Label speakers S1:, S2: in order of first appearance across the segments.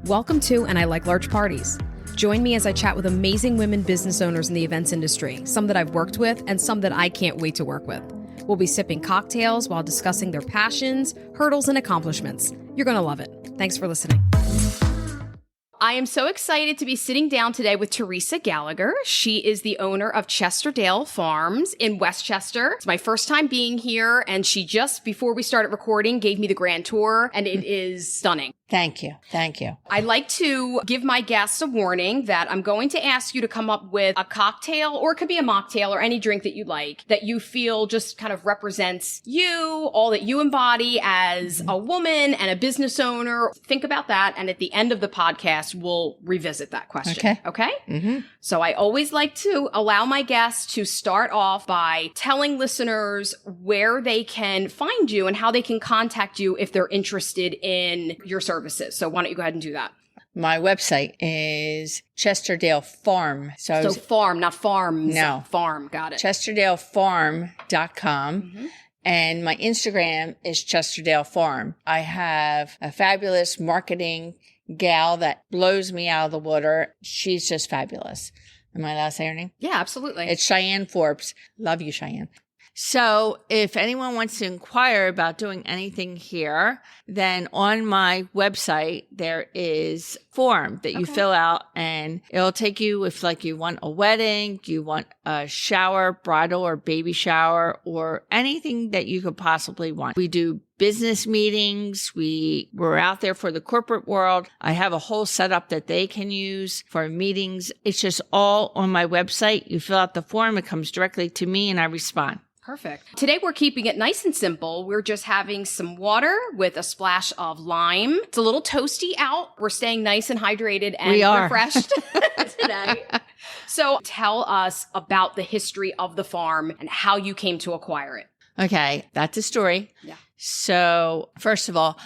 S1: Welcome to And I Like Large Parties. Join me as I chat with amazing women business owners in the events industry, some that I've worked with and some that I can't wait to work with. We'll be sipping cocktails while discussing their passions, hurdles, and accomplishments. You're going to love it. Thanks for listening. I am so excited to be sitting down today with Theresa Gallagher. She is the owner of Chesterdale Farms in Westchester. It's my first time being here, and she just, before we started recording, gave me the grand tour, and it is stunning.
S2: Thank you. Thank you.
S1: I like to give my guests a warning that I'm going to ask you to come up with a cocktail, or it could be a mocktail or any drink that you like, that you feel just kind of represents you, all that you embody as a woman and a business owner. Think about that. And at the end of the podcast, we'll revisit that question. Okay? Mm-hmm. So I always like to allow my guests to start off by telling listeners where they can find you and how they can contact you if they're interested in your services. So why don't you go ahead and do that?
S2: My website is Chesterdale Farm.
S1: So farm, not farms.
S2: No.
S1: Farm. Got it.
S2: ChesterdaleFarm.com. Mm-hmm. And my Instagram is Chesterdale Farm. I have a fabulous marketing gal that blows me out of the water. She's just fabulous. Am I allowed to say her name?
S1: Yeah, absolutely.
S2: It's Cheyenne Forbes. Love you, Cheyenne. So if anyone wants to inquire about doing anything here, then on my website, there is a form that you fill out, and it'll take you if like you want a wedding, you want a shower, bridal or baby shower, or anything that you could possibly want. We do business meetings. We're out there for the corporate world. I have a whole setup that they can use for meetings. It's just all on my website. You fill out the form. It comes directly to me and I respond.
S1: Perfect. Today, we're keeping it nice and simple. We're just having some water with a splash of lime. It's a little toasty out. We're staying nice and hydrated and refreshed today. So tell us about the history of the farm and how you came to acquire it.
S2: Okay, that's a story.
S1: Yeah.
S2: So first of all,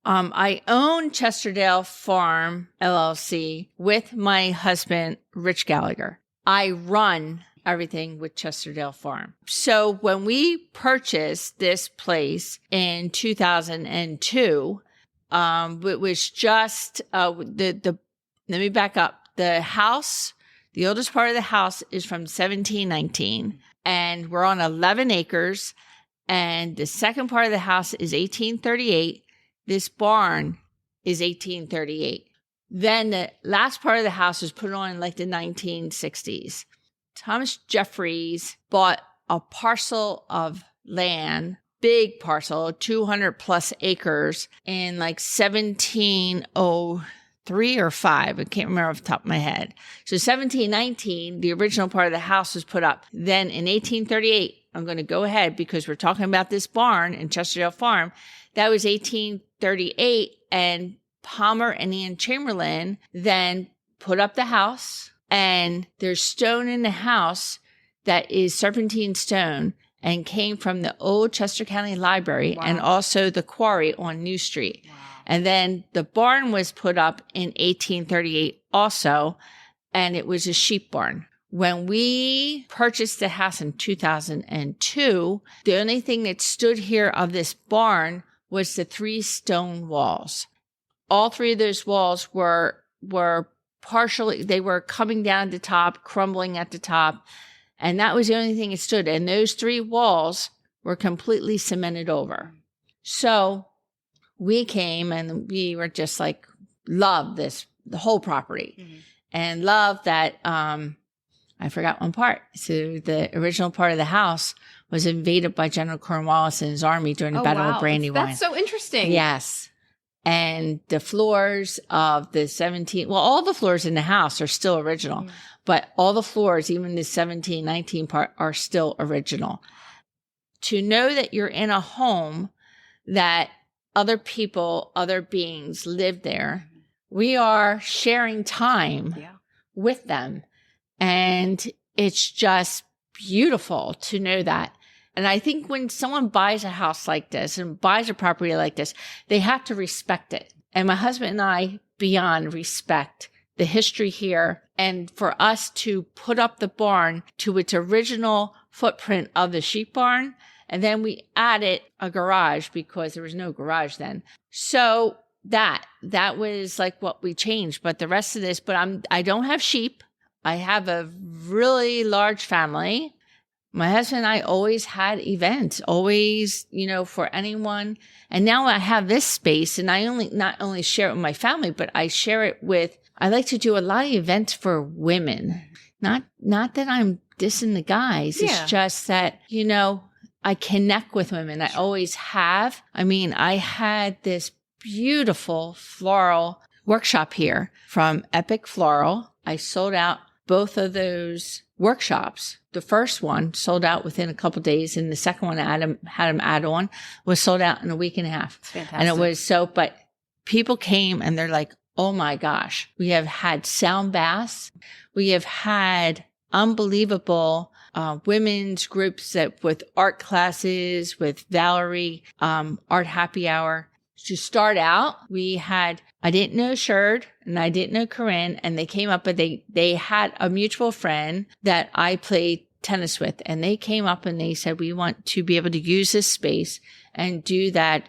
S2: I own Chesterdale Farm, LLC, with my husband, Rich Gallagher. I run everything with Chesterdale Farm. So when we purchased this place in 2002, it was just, let me back up. The house, the oldest part of the house is from 1719, and we're on 11 acres. And the second part of the house is 1838. This barn is 1838. Then the last part of the house was put on in like the 1960s. Thomas Jeffries bought a parcel of land, big parcel, 200 plus acres in like 1703 or 5. I can't remember off the top of my head. So 1719, the original part of the house was put up. Then in 1838, I'm going to go ahead because we're talking about this barn in Chesterdale Farm. That was 1838, and Palmer and Ian Chamberlain then put up the house. And there's stone in the house that is serpentine stone and came from the old Chester County Library and also the quarry on New Street. Wow. And then the barn was put up in 1838 also, and it was a sheep barn. When we purchased the house in 2002, the only thing that stood here of this barn was the 3 stone walls. All 3 of those walls were partially, they were coming down at the top, crumbling at the top. And that was the only thing that stood. And those 3 walls were completely cemented over. So we came and we were just like, love this, the whole property. And love that, I forgot one part. So the original part of the house was invaded by General Cornwallis and his army during the Battle of Brandywine.
S1: That's so interesting.
S2: Yes. And the floors of the all the floors in the house are still original, but all the floors, even the 1719 part, are still original. To know that you're in a home that other people, other beings live there, we are sharing time with them. And it's just beautiful to know that. And I think when someone buys a house like this and buys a property like this, they have to respect it. And my husband and I, beyond respect the history here, and for us to put up the barn to its original footprint of the sheep barn, and then we added a garage because there was no garage then. So that was like what we changed. But the rest of this, I don't have sheep. I have a really large family. My husband and I always had events, always, for anyone. And now I have this space, and I not only share it with my family, but I share it with, I like to do a lot of events for women. Not that I'm dissing the guys.
S1: Yeah.
S2: It's just that, I connect with women. I always have. I mean, I had this beautiful floral workshop here from Epic Floral. I sold out both of those workshops. The first one sold out within a couple of days, and the second one had them add on, was sold out in a week and a half.
S1: It's fantastic.
S2: And it was but people came and they're like, oh my gosh, we have had sound baths. We have had unbelievable women's groups with art classes, with Valerie, art happy hour. To start out, I didn't know Sherd and I didn't know Corinne, and they came up, but they had a mutual friend that I played tennis with, and they came up and they said, we want to be able to use this space and do that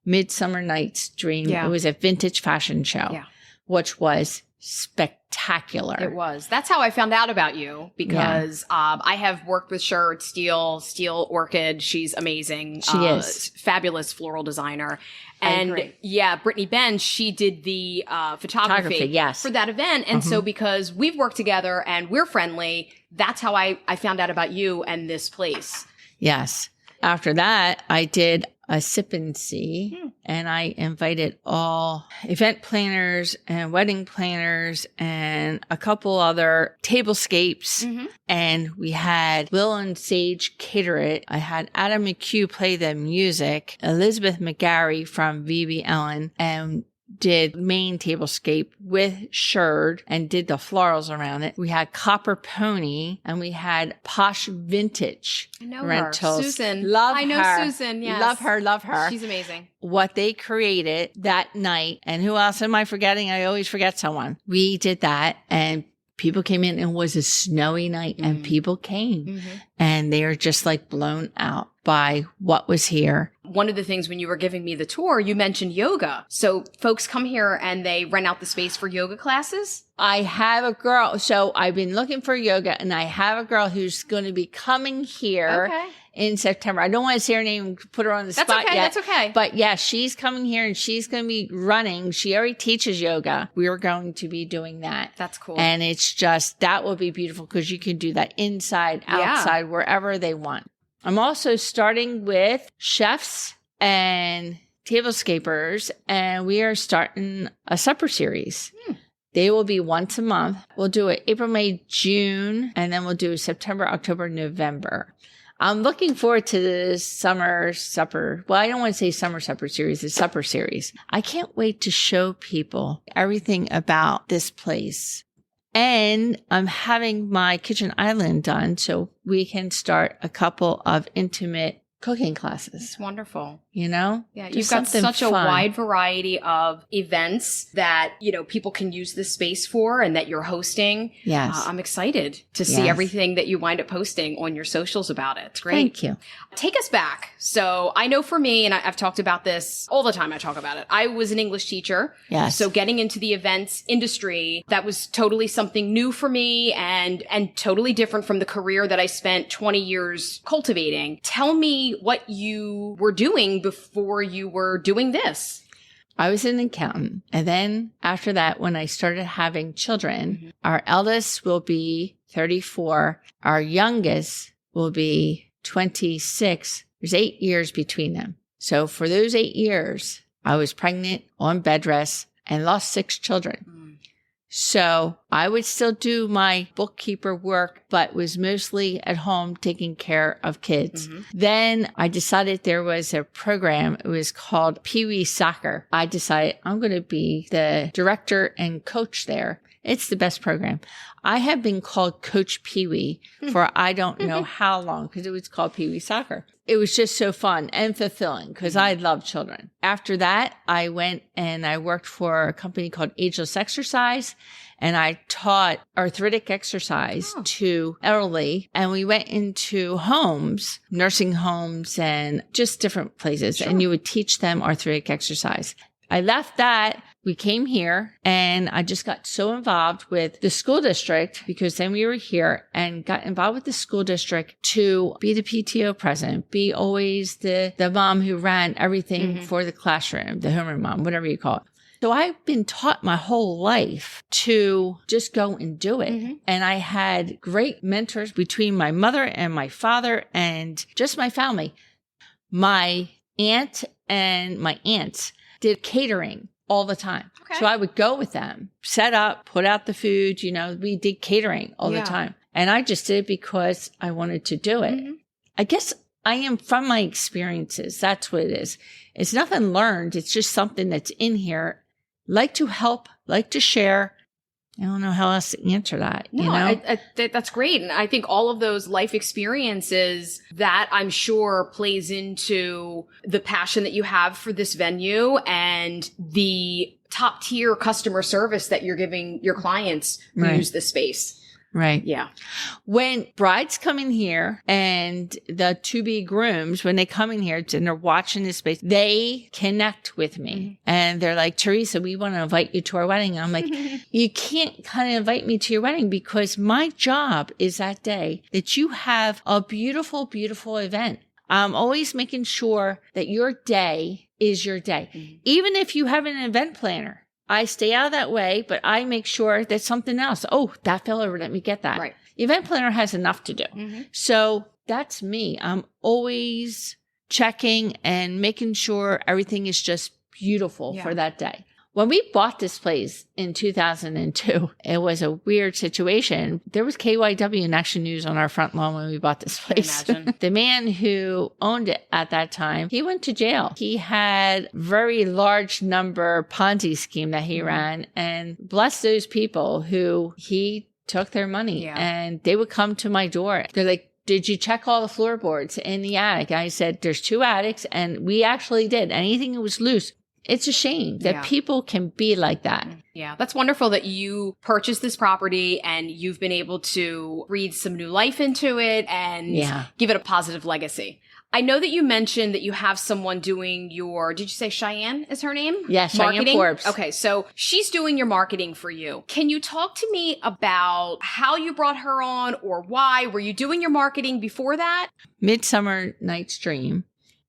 S2: Midsummer Night's Dream.
S1: Yeah.
S2: It was a vintage fashion show, which was spectacular.
S1: It was. That's how I found out about you, because I have worked with Sherd, Steel Orchid. She's amazing.
S2: She is.
S1: Fabulous floral designer.
S2: I
S1: And
S2: agree.
S1: Brittany Benz, she did the photography
S2: yes.
S1: for that event. And so because we've worked together and we're friendly, that's how I found out about you and this place.
S2: Yes. After that, I did a sip and see, and I invited all event planners and wedding planners and a couple other tablescapes. And we had Will and Sage cater it. I had Adam McHugh play the music, Elizabeth McGarry from VB Ellen, and did main tablescape with Sherd and did the florals around it. We had Copper Pony, and we had Posh Vintage
S1: I know
S2: Rentals.
S1: her. Susan.
S2: Love
S1: I know
S2: her.
S1: Susan, yes.
S2: Love her.
S1: She's amazing.
S2: What they created that night, and who else am I forgetting? I always forget someone. We did that, and people came in, and it was a snowy night, and people came, and they are just like blown out by what was here.
S1: One of the things when you were giving me the tour, you mentioned yoga. So folks come here and they rent out the space for yoga classes?
S2: I have a girl. So I've been looking for yoga, and I have a girl who's going to be coming here in September. I don't want to say her name and put her on the spot yet.
S1: That's okay.
S2: But yeah, she's coming here, and she's going to be running. She already teaches yoga. We are going to be doing that.
S1: That's cool.
S2: And it's just, that will be beautiful, because you can do that inside, outside, wherever they want. I'm also starting with chefs and tablescapers, and we are starting a supper series. They will be once a month. We'll do it April, May, June, and then we'll do September, October, November. I'm looking forward to the summer supper. Well, I don't want to say summer supper series, the supper series. I can't wait to show people everything about this place. And I'm having my kitchen island done so we can start a couple of intimate cooking classes.
S1: It's wonderful.
S2: Yeah,
S1: you've got such a wide variety of events that, people can use this space for and that you're hosting.
S2: Yes.
S1: I'm excited to see everything that you wind up posting on your socials about it. It's great.
S2: Thank you.
S1: Take us back. So I know for me, and I've talked about this all the time, I talk about it. I was an English teacher.
S2: Yes.
S1: So getting into the events industry, that was totally something new for me and totally different from the career that I spent 20 years cultivating. Tell me what you were doing before you were doing this.
S2: I was an accountant. And then after that, when I started having children, our eldest will be 34. Our youngest will be 26. There's 8 years between them. So for those 8 years, I was pregnant, on bed rest, and lost 6 children. So I would still do my bookkeeper work, but was mostly at home taking care of kids. Then I decided there was a program. It was called Pee Wee Soccer. I decided I'm going to be the director and coach there. It's the best program. I have been called Coach Pee Wee for I don't know how long, because it was called Pee Wee Soccer. It was just so fun and fulfilling because I love children. After that, I went and I worked for a company called Ageless Exercise, and I taught arthritic exercise to elderly. And we went into homes, nursing homes, and just different places. And you would teach them arthritic exercise. I left that. We came here and I just got so involved with the school district because then we were here and got involved with the school district to be the PTO president, be always the mom who ran everything for the classroom, the homeroom mom, whatever you call it. So I've been taught my whole life to just go and do it. And I had great mentors between my mother and my father and just my family. My aunt and my aunts did catering all the time. Okay. So I would go with them, set up, put out the food, we did catering all the time. And I just did it because I wanted to do it. I guess I am from my experiences. That's what it is. It's nothing learned. It's just something that's in here. Like to help, like to share. I don't know how else to answer that.
S1: No, that's great. And I think all of those life experiences that I'm sure plays into the passion that you have for this venue and the top tier customer service that you're giving your clients who use this space.
S2: Right.
S1: Yeah.
S2: When brides come in here and the to-be grooms, when they come in here and they're watching this space, they connect with me. And they're like, Theresa, we want to invite you to our wedding. I'm like, you can't kind of invite me to your wedding because my job is that day that you have a beautiful, beautiful event. I'm always making sure that your day is your day. Even if you have an event planner. I stay out of that way, but I make sure that something else. Oh, that fell over. Let me get that.
S1: Right.
S2: The event planner has enough to do. So that's me. I'm always checking and making sure everything is just beautiful for that day. When we bought this place in 2002, it was a weird situation. There was KYW and Action News on our front lawn when we bought this place. The man who owned it at that time, he went to jail. He had very large number Ponzi scheme that he ran, and bless those people who he took their money and they would come to my door. They're like, did you check all the floorboards in the attic? I said, there's 2 attics, and we actually did. Anything that was loose. It's a shame that people can be like that.
S1: Yeah, that's wonderful that you purchased this property and you've been able to breathe some new life into it and give it a positive legacy. I know that you mentioned that you have someone doing your, did you say Cheyenne is her name?
S2: Yes,
S1: marketing?
S2: Cheyenne Forbes.
S1: Okay, so she's doing your marketing for you. Can you talk to me about how you brought her on or why? Were you doing your marketing before that?
S2: Midsummer Night's Dream.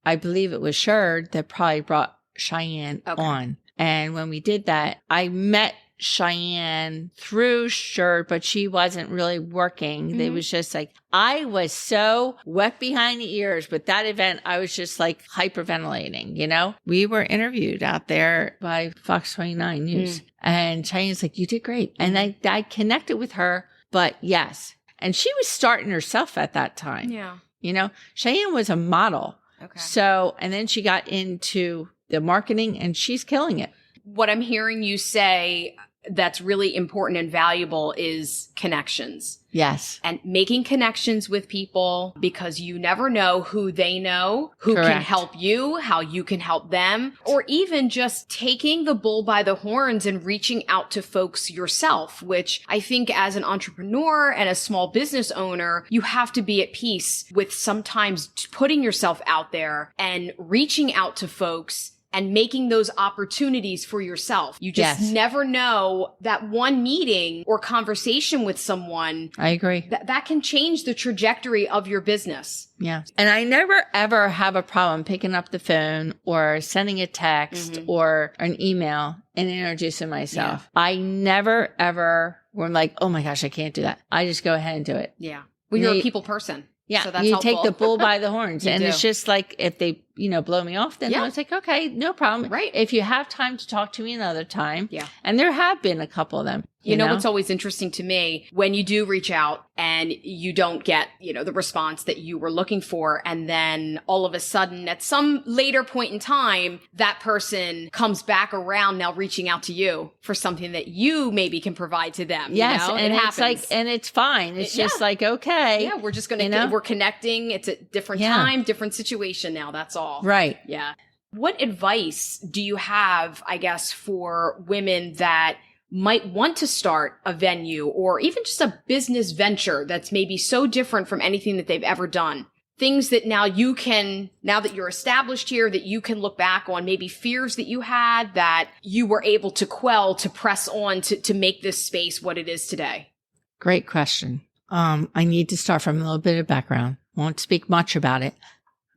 S2: I believe it was Sherd that probably brought Cheyenne on. And when we did that, I met Cheyenne through Sherd, but she wasn't really working. It was just like, I was so wet behind the ears with that event. I was just like hyperventilating, We were interviewed out there by Fox 29 News and Cheyenne's like, you did great. And I connected with her, but yes. And she was starting herself at that time. Yeah. Cheyenne was a model. Okay. So, and then she got into the marketing and she's killing it.
S1: What I'm hearing you say that's really important and valuable is connections.
S2: Yes.
S1: And making connections with people because you never know who they know, who can help you, how you can help them, or even just taking the bull by the horns and reaching out to folks yourself, which I think as an entrepreneur and a small business owner, you have to be at peace with sometimes putting yourself out there and reaching out to folks and making those opportunities for yourself. You just never know that one meeting or conversation with someone.
S2: I agree.
S1: That can change the trajectory of your business.
S2: Yeah. And I never ever have a problem picking up the phone or sending a text or an email and introducing myself. Yeah. I never ever were like, oh my gosh, I can't do that. I just go ahead and do it.
S1: Yeah. Well, you're a people person.
S2: Yeah,
S1: so that's
S2: you
S1: helpful.
S2: take the bull by the horns. And it's just like, if they, blow me off, then I was like, okay, no problem.
S1: Right.
S2: If you have time to talk to me another time.
S1: Yeah.
S2: And there have been a couple of them.
S1: You know what's always interesting to me when you do reach out and you don't get, the response that you were looking for. And then all of a sudden at some later point in time, that person comes back around now reaching out to you for something that you maybe can provide to them.
S2: Yes. And
S1: it
S2: it's
S1: happens.
S2: like, and it's fine. It's just like, okay.
S1: Yeah. We're just going to, we're connecting. It's a different time, different situation now. That's all.
S2: Right.
S1: Yeah. What advice do you have, I guess, for women that might want to start a venue or even just a business venture that's maybe so different from anything that they've ever done things that now that you're established here, that you can look back on, maybe fears that you had that you were able to quell, to press on to make this space what it is today?
S2: Great question. I need to start from a little bit of background. Won't speak much about it.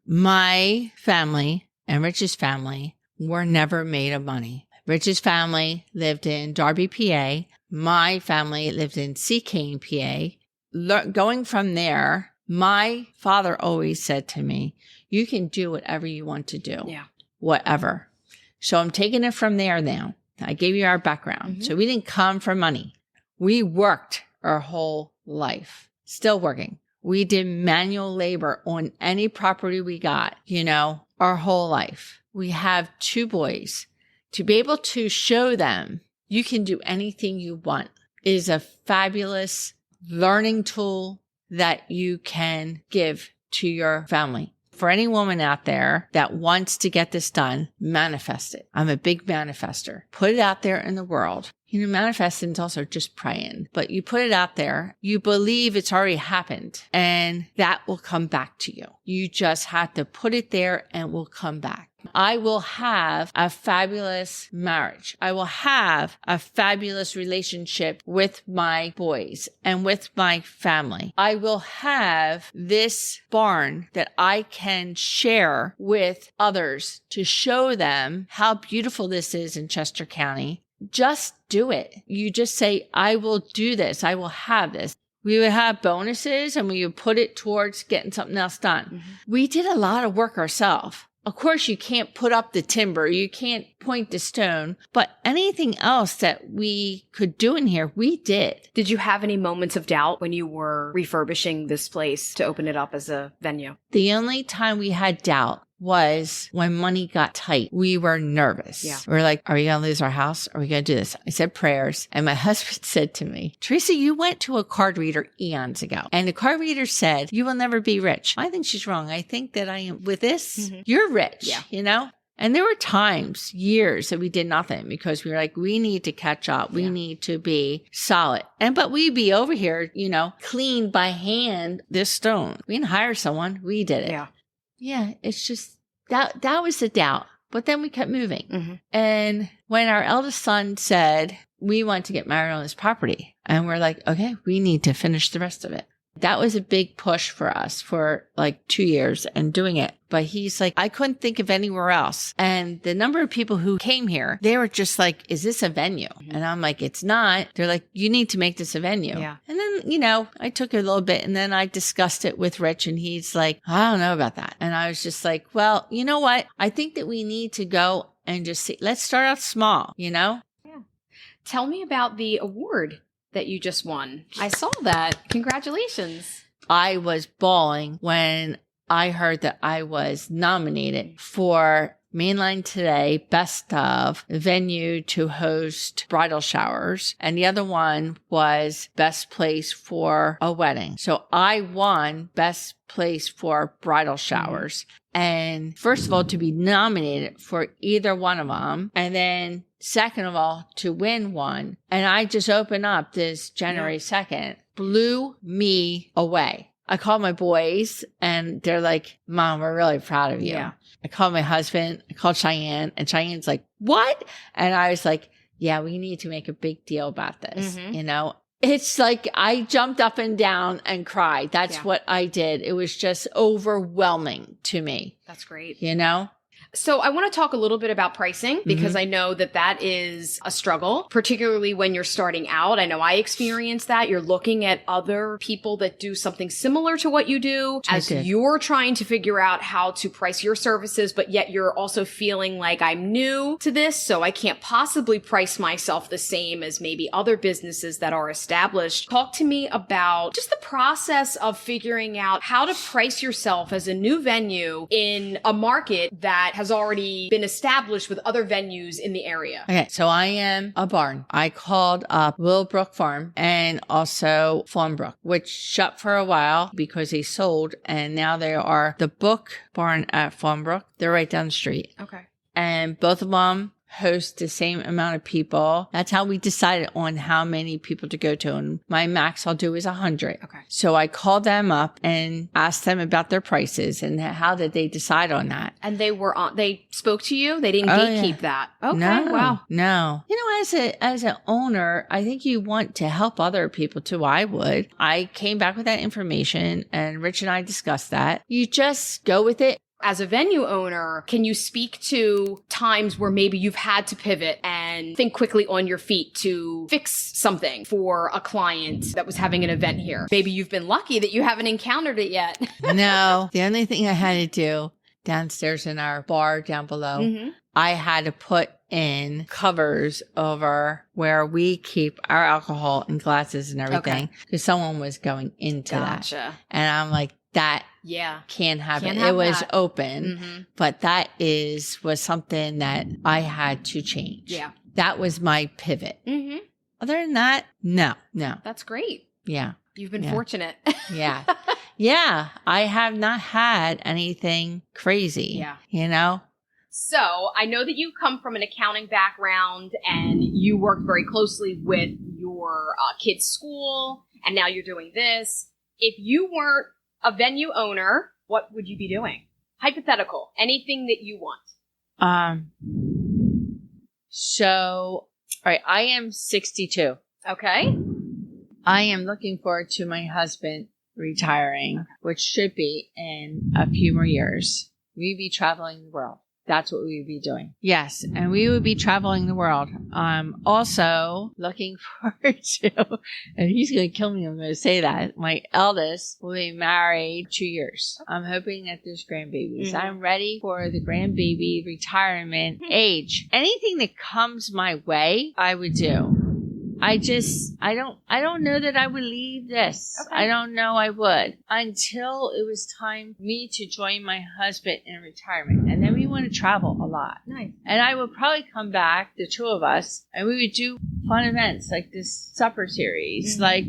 S2: My family and Rich's family were never made of money. Rich's family lived in Darby, PA. My family lived in Seacane, PA. Going from there, my father always said to me, you can do whatever you want to do.
S1: Yeah.
S2: Whatever. So I'm taking it from there now. I gave you our background.
S1: Mm-hmm.
S2: So we didn't come for money. We worked our whole life. Still working. We did manual labor on any property we got, our whole life. We have 2 boys. To be able to show them you can do anything you want is a fabulous learning tool that you can give to your family. For any woman out there that wants to get this done, manifest it. I'm a big manifester. Put it out there in the world. Manifesting is also just praying, but you put it out there, you believe it's already happened, and that will come back to you. You just have to put it there and it will come back. I will have a fabulous marriage. I will have a fabulous relationship with my boys and with my family. I will have this barn that I can share with others to show them how beautiful this is in Chester County. Just do it. You just say, I will do this. I will have this. We would have bonuses and we would put it towards getting something else done. Mm-hmm. We did a lot of work ourselves. Of course, you can't put up the timber. You can't point the stone. But anything else that we could do in here, we did.
S1: Did you have any moments of doubt when you were refurbishing this place to open it up as a venue?
S2: The only time we had doubt was when money got tight. We were nervous.
S1: Yeah.
S2: We were like, are we going to lose our house? Are we going to do this? I said prayers. And my husband said to me, Theresa, you went to a card reader eons ago. And the card reader said, you will never be rich. I think she's wrong. I think that I am with this. Mm-hmm. You're rich, And there were times, years that we did nothing because we were like, we need to catch up. We need to be solid. But we'd be over here, clean by hand this stone. We didn't hire someone. We did it.
S1: Yeah.
S2: Yeah, it's just that was the doubt. But then we kept moving. Mm-hmm. And when our eldest son said, we want to get married on this property, and we're like, okay, we need to finish the rest of it. That was a big push for us for like 2 years and doing it. But he's like, I couldn't think of anywhere else. And the number of people who came here, they were just like, is this a venue? And I'm like, it's not. They're like, you need to make this a venue.
S1: Yeah.
S2: And then, I took it a little bit and then I discussed it with Rich and he's like, I don't know about that. And I was just like, well, you know what? I think that we need to go and just see, let's start out small, Yeah.
S1: Tell me about the award that you just won. I saw that. Congratulations.
S2: I was bawling when I heard that I was nominated for Mainline Today Best of Venue to Host Bridal Showers. And the other one was Best Place for a Wedding. So I won Best Place for Bridal Showers. And first of all, to be nominated for either one of them. And then second of all, to win one. And I just opened up this January 2nd, blew me away. I called my boys and they're like, Mom, we're really proud of you. Yeah. I called my husband, I called Cheyenne, and Cheyenne's like, what? And I was like, yeah, we need to make a big deal about this. Mm-hmm. It's like I jumped up and down and cried. That's what I did. It was just overwhelming to me.
S1: That's great. So I want to talk a little bit about pricing because I know that is a struggle, particularly when you're starting out. I know I experienced that. You're looking at other people that do something similar to what you do as you're trying to figure out how to price your services, but yet you're also feeling like I'm new to this, so I can't possibly price myself the same as maybe other businesses that are established. Talk to me about just the process of figuring out how to price yourself as a new venue in a market that has already been established with other venues in the area.
S2: Okay, so I am a barn. I called up Willowbrook Farm and also Fawnbrook, which shut for a while because they sold, and now they are the Book Barn at Fawnbrook. They're right down the street.
S1: Okay.
S2: And both of them host the same amount of people. That's how we decided on how many people to go to. And my max I'll do is 100.
S1: Okay.
S2: So I called them up and asked them about their prices and how did they decide on that.
S1: And they spoke to you? They didn't gatekeep that? Okay.
S2: No,
S1: wow.
S2: No. As an owner, I think you want to help other people too. I would. I came back with that information and Rich and I discussed that. You just go with it.
S1: As a venue owner, can you speak to times where maybe you've had to pivot and think quickly on your feet to fix something for a client that was having an event here? Maybe you've been lucky that you haven't encountered it yet.
S2: No, the only thing I had to do downstairs in our bar down below, I had to put in covers over where we keep our alcohol and glasses and everything because someone was going into that. And I'm like, that can't happen. It was open, but that was something that I had to change. Yeah. That was my pivot. Other than that, no.
S1: That's great.
S2: Yeah.
S1: You've been fortunate.
S2: Yeah. Yeah. I have not had anything crazy. Yeah. You know?
S1: So I know that you come from an accounting background and you work very closely with your kids' school, and now you're doing this. If you weren't a venue owner, what would you be doing? Hypothetical, anything that you want.
S2: So, all right, I am 62.
S1: Okay.
S2: I am looking forward to my husband retiring, which should be in a few more years. We'd be traveling the world. That's what we would be doing. Yes. And we would be traveling the world. I'm also looking forward to, and he's going to kill me. I'm going to say that. My eldest will be married 2 years. I'm hoping that there's grandbabies. I'm ready for the grandbaby retirement age. Anything that comes my way, I would do. I don't know that I would leave this. Okay. I don't know I would until it was time for me to join my husband in retirement. And then we want to travel a lot. Nice. And I would probably come back, the two of us, and we would do fun events like this supper series, like,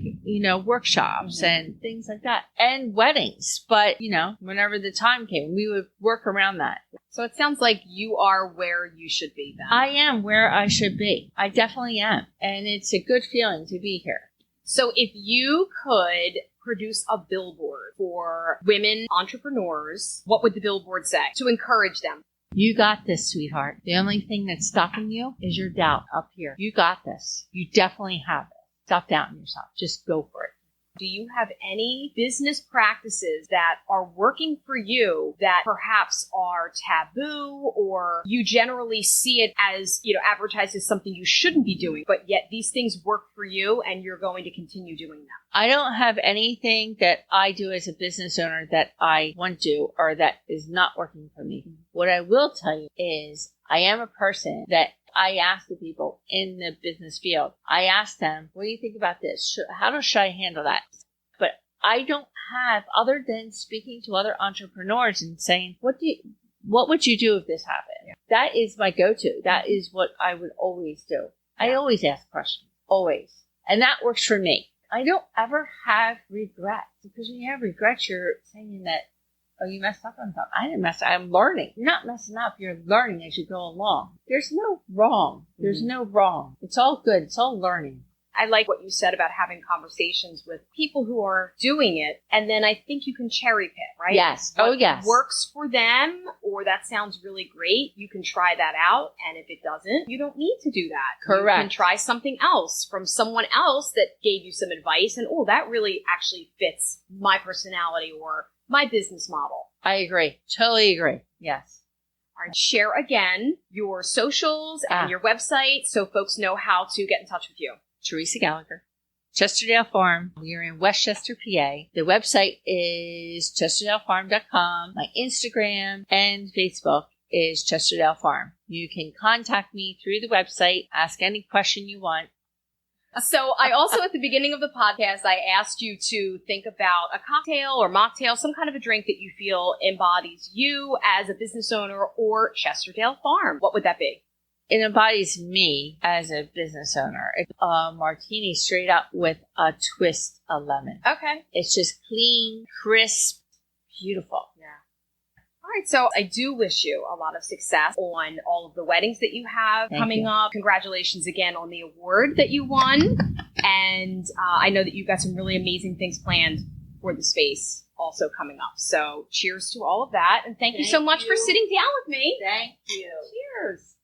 S2: workshops and things like that, and weddings. But, whenever the time came, we would work around that.
S1: So it sounds like you are where you should be then.
S2: I am where I should be. I definitely am. And it's a good feeling to be here.
S1: So if you could produce a billboard for women entrepreneurs, what would the billboard say to encourage them?
S2: You got this, sweetheart. The only thing that's stopping you is your doubt up here. You got this. You definitely have it. Stop doubting yourself. Just go for it.
S1: Do you have any business practices that are working for you that perhaps are taboo, or you generally see it as, advertised as something you shouldn't be doing, but yet these things work for you and you're going to continue doing them?
S2: I don't have anything that I do as a business owner that I want to or that is not working for me. What I will tell you is I am a person that I ask the people in the business field, I ask them, what do you think about this? How should I handle that? But I don't have, other than speaking to other entrepreneurs and saying, what would you do if this happened? Yeah. That is my go-to. That is what I would always do. Yeah. I always ask questions. Always. And that works for me. I don't ever have regrets, because when you have regrets, you're saying that, oh, you messed up on something. I didn't mess up. I'm learning. You're not messing up. You're learning as you go along. There's no wrong. There's no wrong. It's all good. It's all learning.
S1: I like what you said about having conversations with people who are doing it. And then I think you can cherry pick, right?
S2: Yes.
S1: What works for them, or that sounds really great. You can try that out. And if it doesn't, you don't need to do that.
S2: Correct.
S1: You can try something else from someone else that gave you some advice. And, that really actually fits my personality or my business model.
S2: I agree. Totally agree. Yes.
S1: All right. Share again your socials and your website so folks know how to get in touch with you.
S2: Theresa Gallagher, Chesterdale Farm. We're in Westchester, PA. The website is chesterdalefarm.com. My Instagram and Facebook is Chesterdale Farm. You can contact me through the website, ask any question you want.
S1: So I also, at the beginning of the podcast, I asked you to think about a cocktail or mocktail, some kind of a drink that you feel embodies you as a business owner or Chesterdale Farm. What would that be?
S2: It embodies me as a business owner. It's a martini straight up with a twist of lemon.
S1: Okay.
S2: It's just clean, crisp, beautiful.
S1: Yeah. All right, so I do wish you a lot of success on all of the weddings that you have coming up. Congratulations again on the award that you won. And I know that you've got some really amazing things planned for the space also coming up. So cheers to all of that. And thank you so much for sitting down with me.
S2: Thank you.
S1: Cheers.